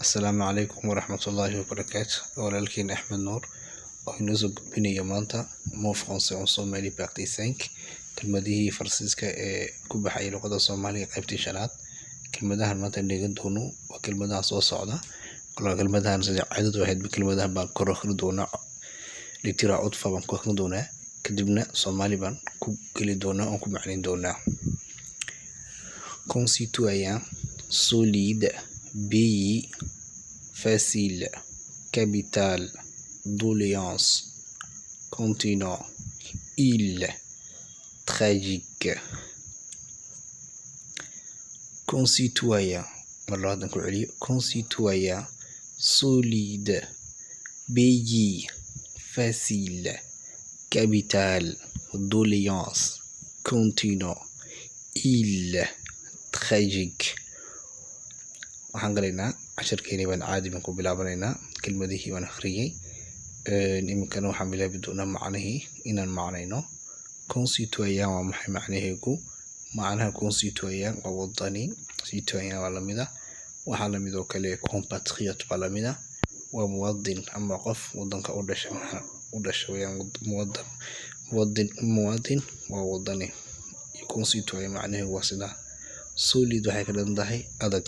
Asalaamu calaykum waraxmatullaahi wabarakaatu. Walaalkiin Axmed Nuur oo inoo soo gudbinaya maanta mot français en Somali partie 5 kelmadihii Faransiiska ee ku baxay luqadda Soomaaliga qaybtii shanaad. Kelmadahan maanta dhegan doono waa kelmadaha soo socda. Kelmadahan sida caadadu ahayd kelmadahan baan kor akhrin doonaa, litira codfa baan ku akhrin doonaa, kadibna Soomaali baan ku geli doonaa oo ku macnayn doonaa. Concitoyen, solide, pays, facile, capitale, doléance, continent, île, tragique. Concitoyen, concitoyen, solide, pays, facile, capitale, doléance, continent, île, tragique. waxaan galaynaa casharkeeni baan caadi baan ku bilaabanaynaa. kelmadihii waan akhriyay, iminkana waxaan bilaabi doonaa macnihii inaan macnayno. Concitoyen waa maxay macnaheegu? Macnaha concitoyen waa wadani, citoyen waa lamida, waxaa lamid oo kale compatriote baa lamida, waa muwadin ama qof wadanka u dhasha weyaan. muwadin waa wadani. Concitoyen macnaheegu waa sidaa. Solid waxay ka dhigan tahay adag,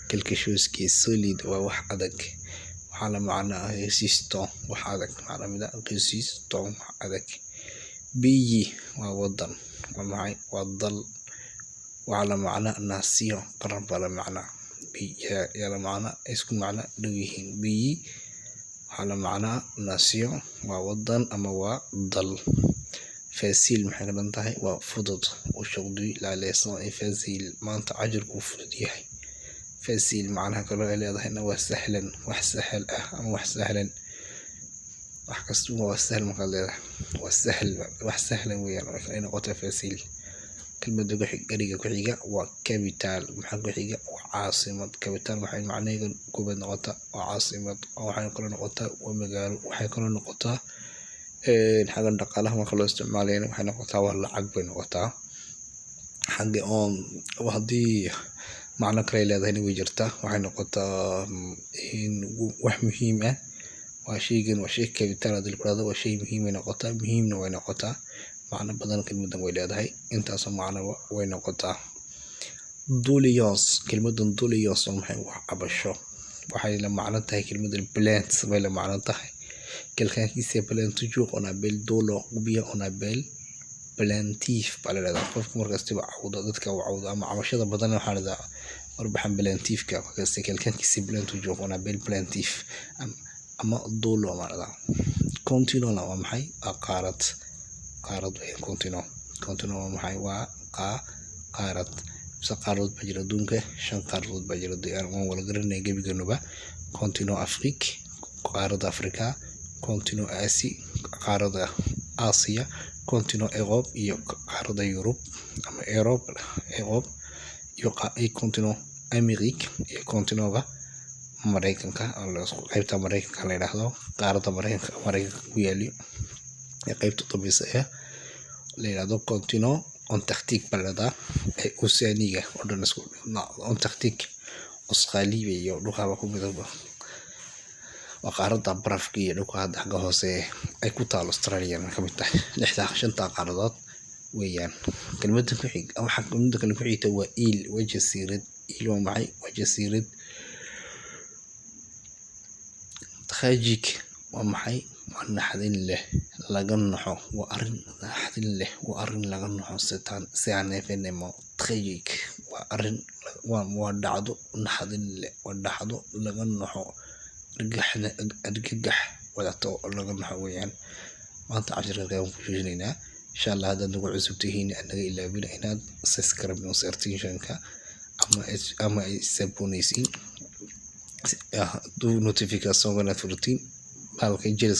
quelque chose qui est solide waa wax adag. waxaa la macnaa résistant, wax adag maxaa lamida résistant, wax adag. Pays waa wadan, waa maxay? waa dal. waxaa la macnaa nation, qaran baa la macnaa. yaa la macnaa isku macna dhow yihiin. Pays waxaa la macnaa nation, waa wadan ama waa dal. Facile maxay ka dhigan tahay? waa fudud. Aujourd'hui la leçon est facile, maanta cajarku wuu fudud yahay. facile macnaha kaloo ay leedahayna waa sahlan, wax sahal ah ama wax sahlan. wax kasta waa sahal markaad leedahay, waa sahal, wax sahlan weeyaan marka ay noqoto facile. kelmadda eriga ku xiga waa capital. maxaa ku xiga? waa caasimad. capital waxay macnaheedu kubad noqotaa waa caasimad, oo waxay kaloo noqotaa waa magaalo, waxay kaloo noqotaa xagga dhaqaalaha marka loo isticmaalayna waxay noqotaa waa lacag bay noqotaa. xagga haddii macno kale leedahayna way jirtaa, waxay noqotaa wax muhiim ah. waa shaygan, waa shay capital hadii la yiraahdo, waa shay muhiim ay noqotaa, muhiimna way noqotaa. macno badan kelmadan way leedahay, intaasoo macnoba way noqotaa. Doléance, kelmadan doléance waa maxay? wax cabasho. waxay la macno tahay kelmadan plainte bay la macno tahay. quelqu'un qui se plaint toujours on appelle dolent, ou bien on appelle plaintif baa la yiraahdaa. qofka markastiba cawdo, dadka uu cawdo ama cabashada badan waxaa la yiraahdaa warbaxan plaintifka. markaas quelqu'un qui se plaint toujours on appelle plaintif ama dolent baa la yiraahdaa. Continent waa maxay? qaarad. qaarad weeyaan continent. continent waa maxay? waa qaarad. mise qaaradood baa jira adduunka, 5 qaaradood baa jira. waan wala garanay gebiganuba. continent Afrique, qaarada Afrika, continent Asie, qaarada Aasiya, continent Europe iyo qaarada Europe ama Europe iyo continent America iyo continent Mareykanka, qaybta Mareykanka la yiraahdo. qaarada Mareykanka ku yaali ee qaybta dambaysa ee la yiraahdo continent Antarctique baa la yiraahdaa. Oceaniga oo dhan isku Antarctique, Australia iyo dhulka ku midaba waa qaarada barafka iyo dhulka xagga hoose ay ku taal Australia ka mid tahay. 5 qaaradood weeyaan. kelmadda ku xig waxa kelmadda kale ku xigta waa île, waa jasiirad. île waa maxay? waa jasiirad. Tragique waa maxay? waa naxdin leh, laga naxo. waa arrin naxdin leh, waa arrin laga naxo. c'est un événement tragique, waa arrin, waa dhacdo naxdin leh, waa dhacdo laga naxo, argagax wadato laga naxo weeyaan. maanta casharka waan ku joojinaynaa. insha Allah haddaad nagu cusub tihiin anaga ilaabina inaad subscribe noo saartiin channelka ama sabonaysiin notification-gana furtiin halka